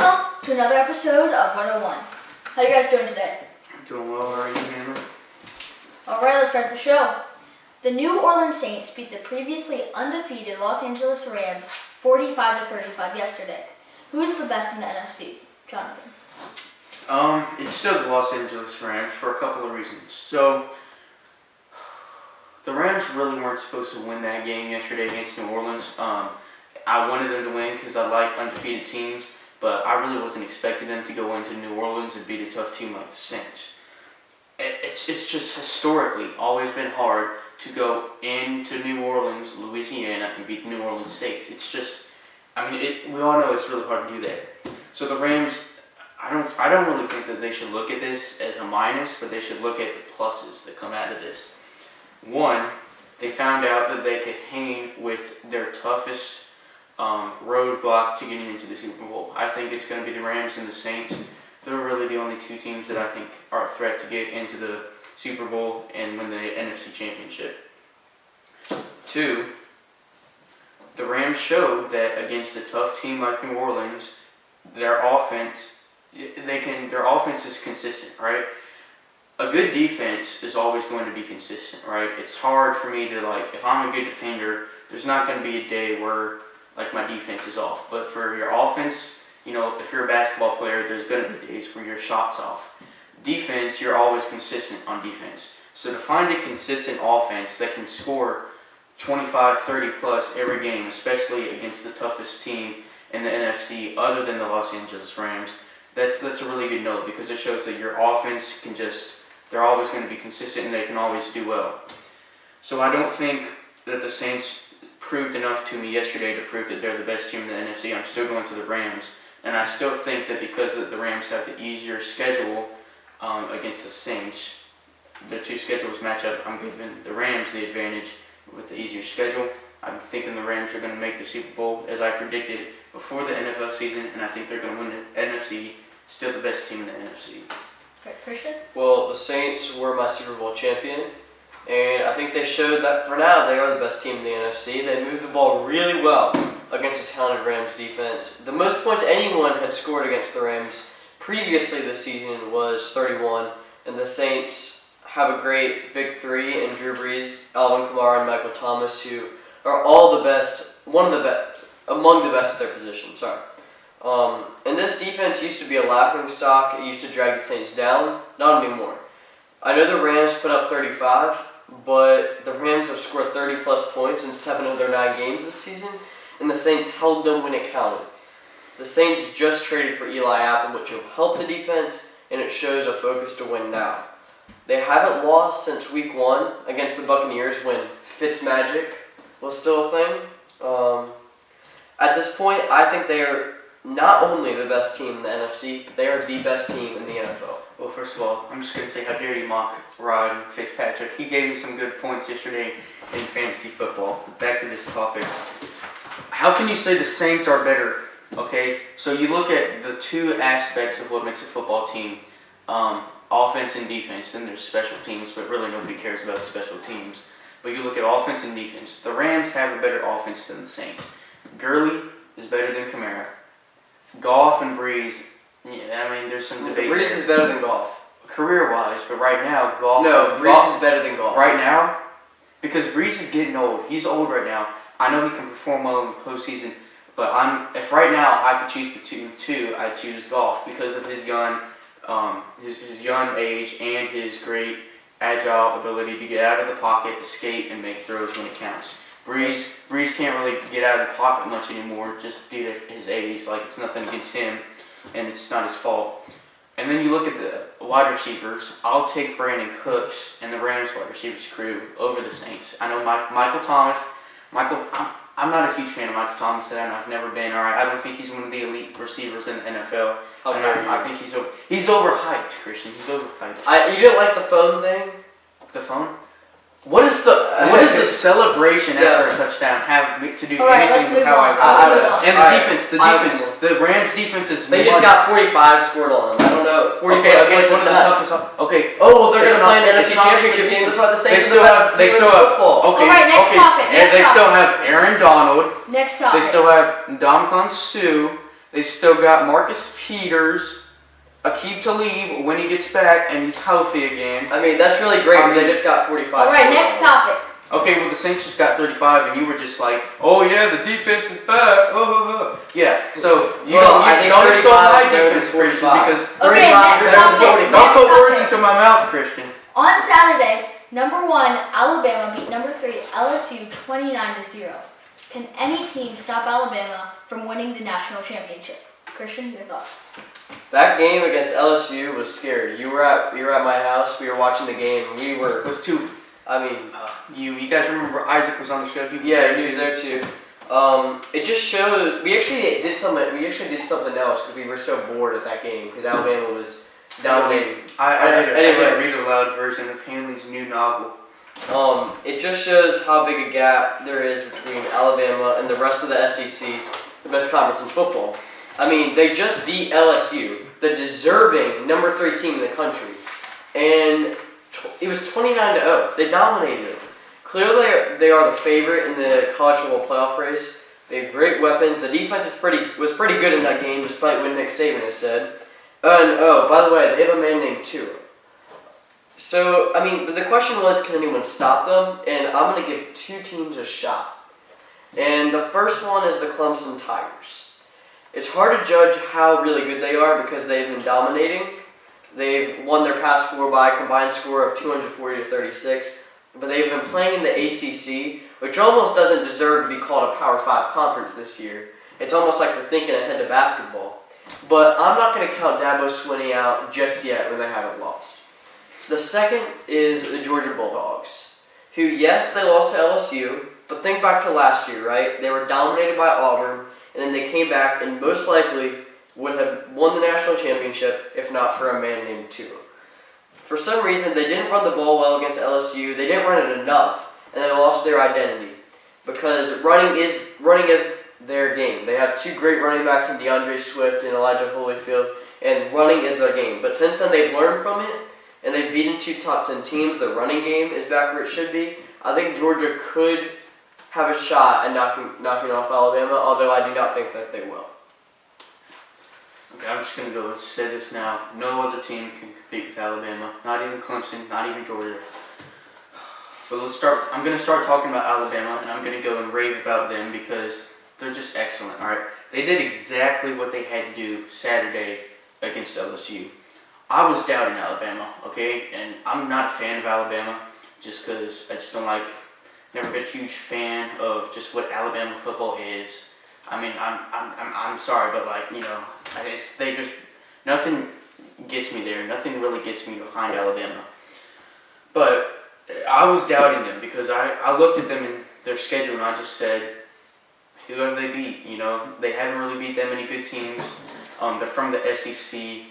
welcome to another episode of 101. How you guys doing today? Doing well, how are you, Hammer? Alright, let's start the show. The New Orleans Saints beat the previously undefeated Los Angeles Rams 45-35 yesterday. Who is the best in the NFC? Jonathan. It's still the Los Angeles Rams for a couple of reasons. So, the Rams really weren't supposed to win that game yesterday against New Orleans. I wanted them to win because I like undefeated teams, but I really wasn't expecting them to go into New Orleans and beat a tough team like the Saints. It's just historically always been hard to go into New Orleans, Louisiana, and beat the New Orleans Saints. It's just, we all know it's really hard to do that. So the Rams, I don't really think that they should look at this as a minus, but they should look at the pluses that come out of this. One, they found out that they could hang with their toughest roadblock to getting into the Super Bowl. I think it's going to be the Rams and the Saints. They're really the only two teams that I think are a threat to get into the Super Bowl and win the NFC Championship. Two, the Rams showed that against a tough team like New Orleans, their offense is consistent, right? A good defense is always going to be consistent, right? It's hard for me to, if I'm a good defender, there's not going to be a day where, my defense is off. But for your offense, if you're a basketball player, there's going to be days where your shot's off. Defense, you're always consistent on defense. So to find a consistent offense that can score 25, 30 plus every game, especially against the toughest team in the NFC other than the Los Angeles Rams, that's a really good note because it shows that your offense they're always going to be consistent and they can always do well. So I don't think that the Saints proved enough to me yesterday to prove that they're the best team in the NFC. I'm still going to the Rams. And I still think that because the Rams have the easier schedule against the Saints, the two schedules match up. I'm giving the Rams the advantage with the easier schedule. I'm thinking the Rams are going to make the Super Bowl as I predicted before the NFL season, and I think they're going to win the NFC. Still the best team in the NFC. Okay, Christian? Well, the Saints were my Super Bowl champion, and I think they showed that for now they are the best team in the NFC. They moved the ball really well against a talented Rams defense. The most points anyone had scored against the Rams previously this season was 31, and the Saints have a great big three in Drew Brees, Alvin Kamara, and Michael Thomas, who are all the best, among the best at their position. And this defense used to be a laughing stock. It used to drag the Saints down. Not anymore. I know the Rams put up 35, but the Rams have scored 30 plus points in 7 of their 9 games this season, and the Saints held them when it counted. The Saints just traded for Eli Apple, which will help the defense, and it shows a focus to win now. They haven't lost since week 1 against the Buccaneers when Fitzmagic was still a thing. At this point, I think they are not only the best team in the NFC, but they are the best team in the NFL. Well, first of all, I'm just going to say, how dare you mock Rod Fitzpatrick? He gave me some good points yesterday in fantasy football. Back to this topic. How can you say the Saints are better? Okay, so you look at the two aspects of what makes a football team, offense and defense. Then there's special teams, but really nobody cares about special teams. But you look at offense and defense. The Rams have a better offense than the Saints. Gurley is better than Kamara. Goff and Breeze, there's some debate Breeze there. is better than Goff. Career-wise, but right now, Goff... No, Breeze is better than Goff. Right now, because Breeze is getting old. He's old right now. I know he can perform well in the postseason, but if right now I could choose between two, I'd choose Goff because of his young age and his great agile ability to get out of the pocket, escape, and make throws when it counts. Breeze can't really get out of the pocket much anymore just due to his age. It's nothing against him, and it's not his fault. And then you look at the wide receivers. I'll take Brandon Cooks and the Rams wide receivers crew over the Saints. I know Michael Thomas. I'm not a huge fan of Michael Thomas, and I've never been. All right, I don't think he's one of the elite receivers in the NFL. I think he's overhyped, Christian. He's overhyped. You didn't like the phone thing? The phone? What is the celebration after a touchdown have to do anything with how I feel? And the defense, the Rams defense is. They just got 45 scored on them. I don't know. 45 points is nuts. Okay. Oh well, they're gonna play in the NFC Championship game. That's why the Saints They still have. Okay. All right. Next topic. And they still have Aaron Donald. Next topic. They still have Ndamukong Suh. They still got Marcus Peters, Aqib Talib when he gets back and he's healthy again. I mean, that's really great, but they just got 45. All right, next topic. Okay, well, the Saints just got 35, and you were just like, oh, yeah, the defense is back. Yeah, so you don't insult my defense, Christian, because Okay, next topic. don't put words into my mouth, Christian. On Saturday, number 1 Alabama beat number 3 LSU 29-0. Can any team stop Alabama from winning the national championship? Christian, your thoughts? That game against LSU was scary. You were at my house. We were watching the game. We were With two. I mean, you guys remember Isaac was on the show? He was there too. It just showed we actually did something else because we were so bored at that game because Alabama was dominating. I did a read aloud version of Hanley's new novel. It just shows how big a gap there is between Alabama and the rest of the SEC, the best conference in football. I mean, they just beat LSU, the deserving number 3 team in the country, and it was 29-0. They dominated them. Clearly, they are the favorite in the college football playoff race. They have great weapons. The defense was pretty good in that game, despite what Nick Saban has said. And by the way, they have a man named Tua. So, I mean, the question was, can anyone stop them? And I'm going to give 2 teams a shot. And the first one is the Clemson Tigers. It's hard to judge how really good they are because they've been dominating. They've won their past 4 by a combined score of 240-36, but they've been playing in the ACC, which almost doesn't deserve to be called a Power 5 conference this year. It's almost like they're thinking ahead to basketball. But I'm not going to count Dabo Swinney out just yet when they haven't lost. The second is the Georgia Bulldogs, who, yes, they lost to LSU, but think back to last year, right? They were dominated by Auburn, and then they came back and most likely would have won the national championship if not for a man named Tua. For some reason, they didn't run the ball well against LSU. They didn't run it enough, and they lost their identity because running is their game. They have 2 great running backs in DeAndre Swift and Elijah Holyfield, and running is their game. But since then, they've learned from it, and they've beaten 2 top 10 teams. The running game is back where it should be. I think Georgia could have a shot at knocking off Alabama, although I do not think that they will. Okay, I'm just going to go and say this now. No other team can compete with Alabama. Not even Clemson, not even Georgia. But I'm going to start talking about Alabama, and I'm going to go and rave about them because they're just excellent, all right? They did exactly what they had to do Saturday against LSU. I was doubting Alabama, okay? And I'm not a fan of Alabama just because I just don't like, never been a huge fan of just what Alabama football is. I mean, I'm sorry, but like, you know, they just, nothing gets me there. Nothing really gets me behind Alabama. But I was doubting them because I looked at them in their schedule and I just said, who have they beat? You know, they haven't really beat that many good teams. They're from the SEC,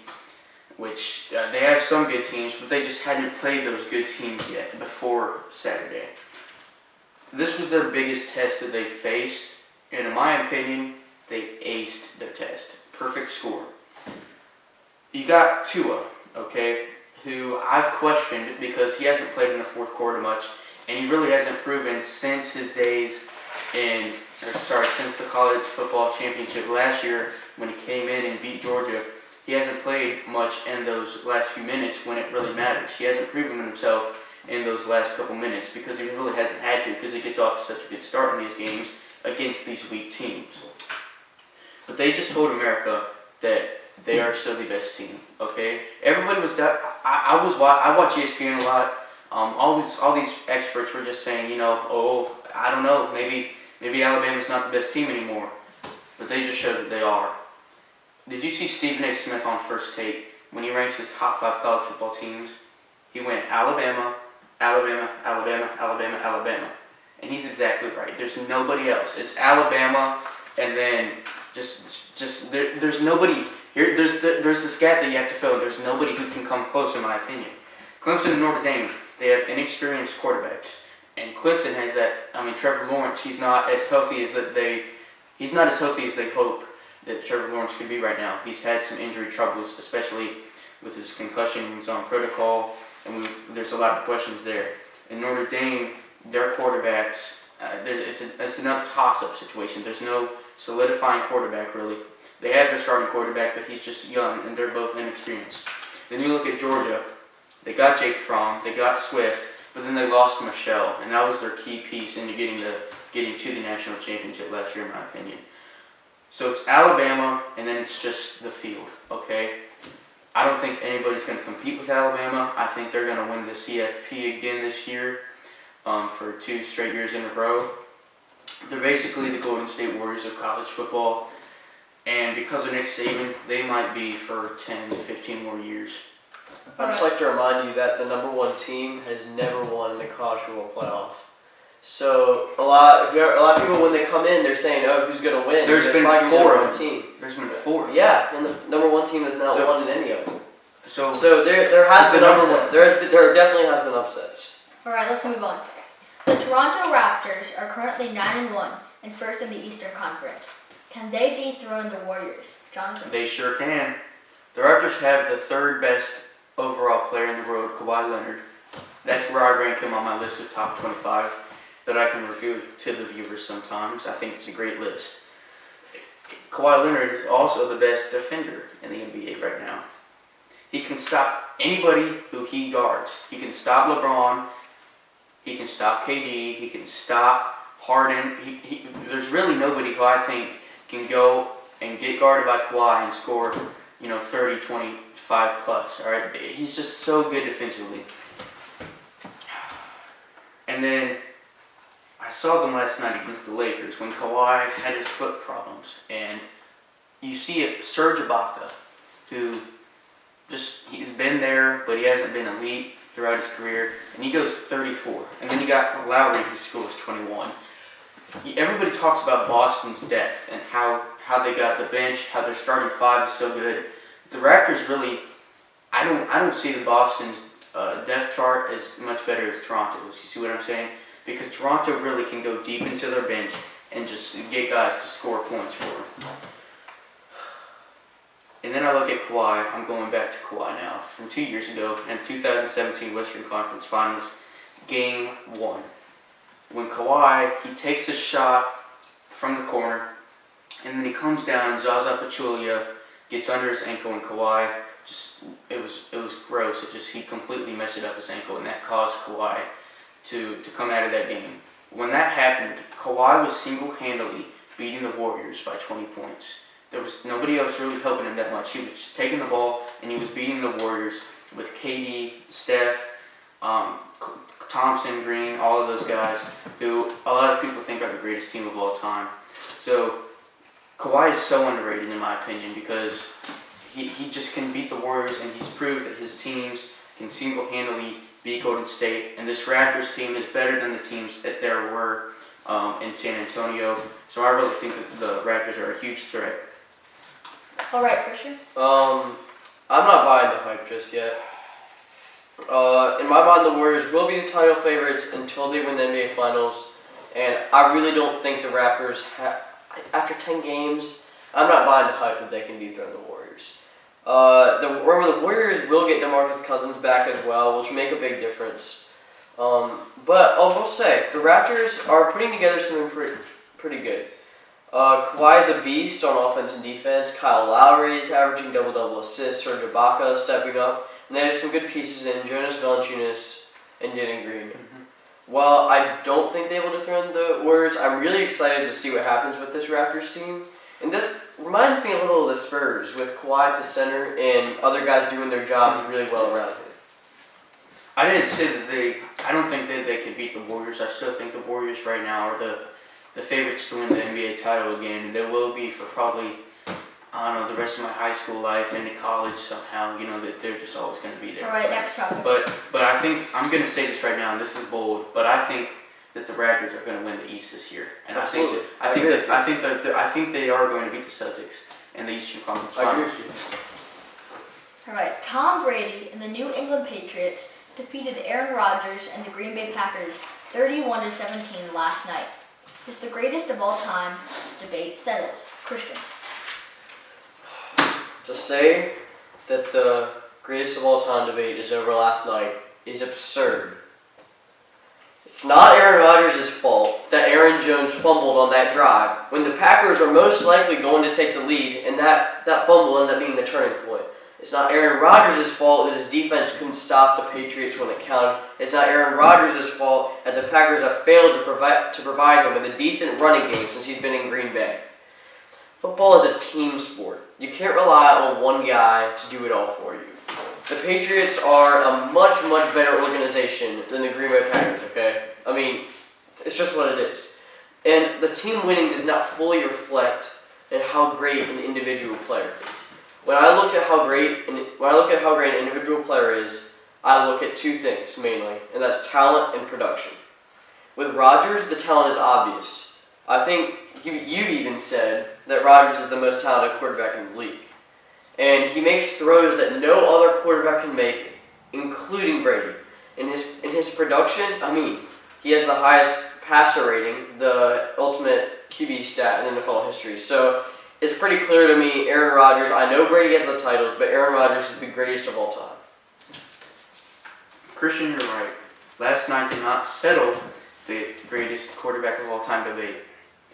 which they have some good teams, but they just hadn't played those good teams yet before Saturday. This was their biggest test that they faced. And in my opinion, they aced their test. Perfect score. You got Tua, okay, who I've questioned because he hasn't played in the fourth quarter much, and he really hasn't proven since his days since the college football championship last year when he came in and beat Georgia. He hasn't played much in those last few minutes when it really matters. He hasn't proven himself in those last couple minutes because he really hasn't had to because he gets off to such a good start in these games against these weak teams. But they just told America that they are still the best team, okay? Everybody was that. I watch ESPN a lot. All these experts were just saying, you know, I don't know, maybe Alabama's not the best team anymore. But they just showed that they are. Did you see Stephen A. Smith on First Take when he ranks his top 5 college football teams? He went Alabama, Alabama, Alabama, Alabama, Alabama. And he's exactly right. There's nobody else. It's Alabama, and then there's nobody here. There's this gap that you have to fill. There's nobody who can come close, in my opinion. Clemson and Notre Dame, they have inexperienced quarterbacks, and Clemson has that. I mean, Trevor Lawrence, he's not as healthy as they hope that Trevor Lawrence could be right now. He's had some injury troubles, especially with his concussions on protocol, and there's a lot of questions there. And Notre Dame, their quarterbacks, it's another toss-up situation. There's no solidifying quarterback, really. They have their starting quarterback, but he's just young, and they're both inexperienced. Then you look at Georgia. They got Jake Fromm, they got Swift, but then they lost Michelle, and that was their key piece into getting to the national championship last year, in my opinion. So it's Alabama, and then it's just the field, okay? I don't think anybody's going to compete with Alabama. I think they're going to win the CFP again this year for 2 straight years in a row. They're basically the Golden State Warriors of college football, and because of Nick Saban, they might be for 10 to 15 more years. I'd just like to remind you that the number 1 team has never won the college football playoff. So a lot of people, when they come in, they're saying, "Oh, who's going to win?" There's been 4 of them. Team. There's been 4. Yeah, and the number 1 team has not won in any of them. So there has been upsets. There definitely has been upsets. All right, let's move on. The Toronto Raptors are currently 9-1 and first in the Eastern Conference. Can they dethrone the Warriors, Jonathan? They sure can. The Raptors have the 3rd best overall player in the world, Kawhi Leonard. That's where I rank him on my list of top 25 that I can review to the viewers sometimes. I think it's a great list. Kawhi Leonard is also the best defender in the NBA right now. He can stop anybody who he guards. He can stop LeBron. He can stop KD. He can stop Harden. There's really nobody who I think can go and get guarded by Kawhi and score, 30, 25 plus. All right, he's just so good defensively. And then I saw them last night against the Lakers when Kawhi had his foot problems, and you see it, Serge Ibaka, who he's been there, but he hasn't been elite throughout his career, and he goes 34. And then you got Lowry, who scores 21. Everybody talks about Boston's depth and how they got the bench, how their starting 5 is so good. The Raptors really, I don't see the Boston's depth chart as much better as Toronto's. You see what I'm saying? Because Toronto really can go deep into their bench and just get guys to score points for them. And then I look at Kawhi. I'm going back to Kawhi now. From 2 years ago in the 2017 Western Conference Finals, Game 1. When Kawhi, he takes a shot from the corner, and then he comes down, and Zaza Pachulia gets under his ankle, and Kawhi it was gross. He completely messed it up his ankle, and that caused Kawhi to come out of that game. When that happened, Kawhi was single-handedly beating the Warriors by 20 points. There was nobody else really helping him that much. He was just taking the ball, and he was beating the Warriors with KD, Steph, Thompson, Green, all of those guys who a lot of people think are the greatest team of all time. So Kawhi is so underrated in my opinion because he just can beat the Warriors, and he's proved that his teams can single-handedly beat Golden State. And this Raptors team is better than the teams that there were in San Antonio. So I really think that the Raptors are a huge threat. All right, Christian. I'm not buying the hype just yet. In my mind, the Warriors will be the title favorites until they win the NBA Finals, and I really don't think the Raptors after 10 games, I'm not buying the hype that they can dethrone the Warriors. The Warriors will get DeMarcus Cousins back as well, which will make a big difference. But I will say, the Raptors are putting together something pretty good. Kawhi's a beast on offense and defense. Kyle Lowry is averaging double-double assists. Serge Ibaka stepping up. And they have some good pieces in Jonas Valanciunas and Jalen Green. Mm-hmm. While I don't think they will dethrone the Warriors, I'm really excited to see what happens with this Raptors team. And this reminds me a little of the Spurs with Kawhi at the center and other guys doing their jobs really well around him. I didn't say that I don't think that they can beat the Warriors. I still think the Warriors right now are the favorites to win the NBA title again. And they will be for probably, the rest of my high school life into college somehow. That they're just always going to be there. All right, next topic. But I think, I'm going to say this right now, and this is bold, but I think that the Raptors are going to win the East this year. And Absolutely. I think they are going to beat the Celtics in the Eastern Conference Finals. All right, Tom Brady and the New England Patriots defeated Aaron Rodgers and the Green Bay Packers 31-17 last night. Is the greatest of all time debate settled? Christian. To say that the greatest of all time debate is over last night is absurd. It's not Aaron Rodgers' fault that Aaron Jones fumbled fumbled on that drive when the Packers are most likely going to take the lead, and that fumble ended up being the turning point. It's not Aaron Rodgers' fault that his defense couldn't stop the Patriots when it counted. It's not Aaron Rodgers' fault that the Packers have failed to provide him with a decent running game since he's been in Green Bay. Football is a team sport. You can't rely on one guy to do it all for you. The Patriots are a much, much better organization than the Green Bay Packers, okay? I mean, it's just what it is. And the team winning does not fully reflect in how great an individual player is. When I look at how great an individual player is, I look at two things mainly, and that's talent and production. With Rodgers, the talent is obvious. I think you even said that Rodgers is the most talented quarterback in the league. And he makes throws that no other quarterback can make, including Brady. In his production, I mean, he has the highest passer rating, the ultimate QB stat in NFL history. So it's pretty clear to me, Aaron Rodgers, I know Brady has the titles, but Aaron Rodgers is the greatest of all time. Christian, you're right. Last night did not settle the greatest quarterback of all time debate.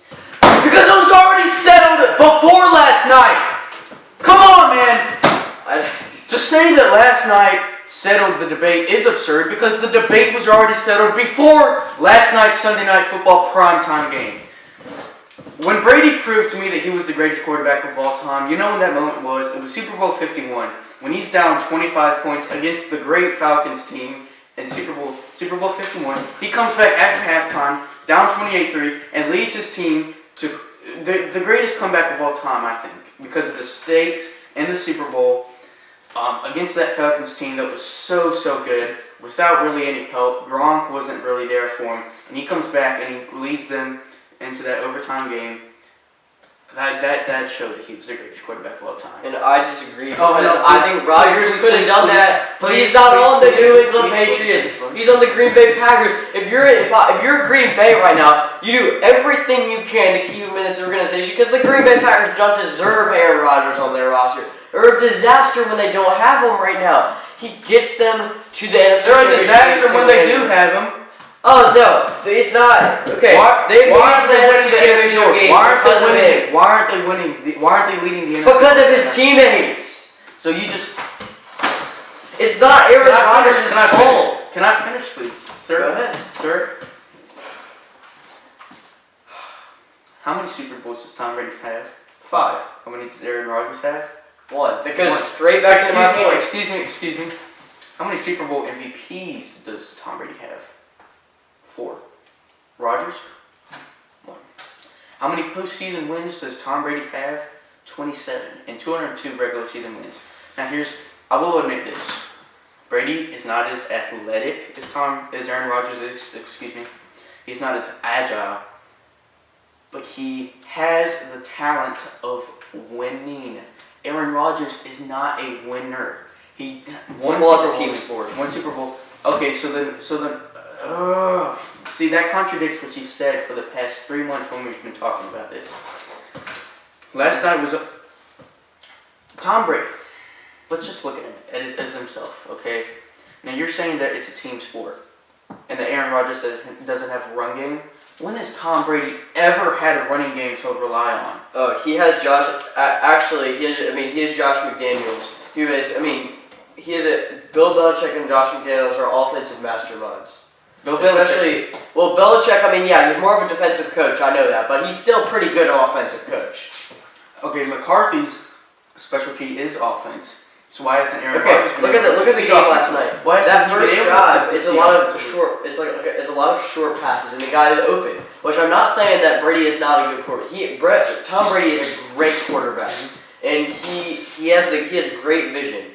Because it was already settled before last night! Come on, man! To say that last night settled the debate is absurd because the debate was already settled before last night's Sunday Night Football primetime game. When Brady proved to me that he was the greatest quarterback of all time, you know when that moment was? It was Super Bowl 51, when he's down 25 points against the great Falcons team in Super Bowl 51. He comes back after halftime, down 28-3, and leads his team to the greatest comeback of all time, I think, because of the stakes in the Super Bowl against that Falcons team that was so good, without really any help. Gronk wasn't really there for him, and he comes back and he leads them into that overtime game. That showed that he was the greatest quarterback of all time. And I disagree because I think Rodgers could have done that, but he's not on the New England Patriots. He's on the Green Bay Packers. If you're Green Bay right now, you do everything you can to keep him in this organization because the Green Bay Packers don't deserve Aaron Rodgers on their roster. They're a disaster when they don't have him right now. He gets them to the NFC. They're a disaster when they do have him. Oh no, it's not. Okay, why aren't they winning the NFC North? Why aren't they leading the NFC? Because of his teammates. So you just. It's not Aaron Rodgers' fault. Can I finish, please, sir? Go ahead, sir. How many Super Bowls does Tom Brady have? 5. How many does Aaron Rodgers have? 1. Because straight back to my point. Excuse me. How many Super Bowl MVPs does Tom Brady have? 4. Rodgers? 1. How many postseason wins does Tom Brady have? 27. And 202 regular season wins. Now I will admit this. Brady is not as athletic as Aaron Rodgers is. Excuse me. He's not as agile. But he has the talent of winning. Aaron Rodgers is not a winner. He won a team sport. One Super Bowl. Okay, so then, see, that contradicts what you said for the past 3 months when we've been talking about this. Last night was Tom Brady. Let's just look at him as himself, okay? Now you're saying that it's a team sport, and that Aaron Rodgers doesn't have a run game. When has Tom Brady ever had a running game to rely on? Oh, he has Josh. Actually, he has Josh McDaniels. Bill Belichick and Josh McDaniels are offensive masterminds. Belichick, he's more of a defensive coach, I know that, but he's still pretty good offensive coach. Okay, McCarthy's specialty is offense. So why hasn't Aaron Rodgers been look at the game last night. That first drive, it's a lot of short passes, and the guy is open. Which I'm not saying that Brady is not a good quarterback. Tom Brady is a great quarterback, and he has great vision.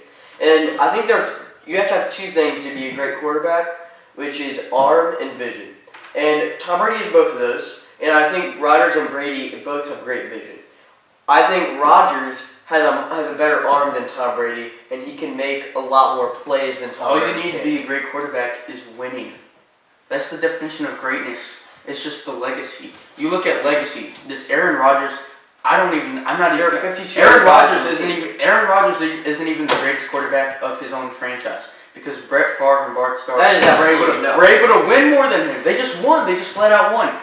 And I think you have to have 2 things to be a great quarterback, which is arm and vision. And Tom Brady is both of those, and I think Rodgers and Brady both have great vision. I think Rodgers has a better arm than Tom Brady, and he can make a lot more plays than Tom Brady. All you need to be a great quarterback is winning. That's the definition of greatness. It's just the legacy. You look at legacy. This Aaron Rodgers, Aaron Rodgers isn't even the greatest quarterback of his own franchise because Brett Favre and Bart Starr were able to win more than him. They just won. They just flat out won.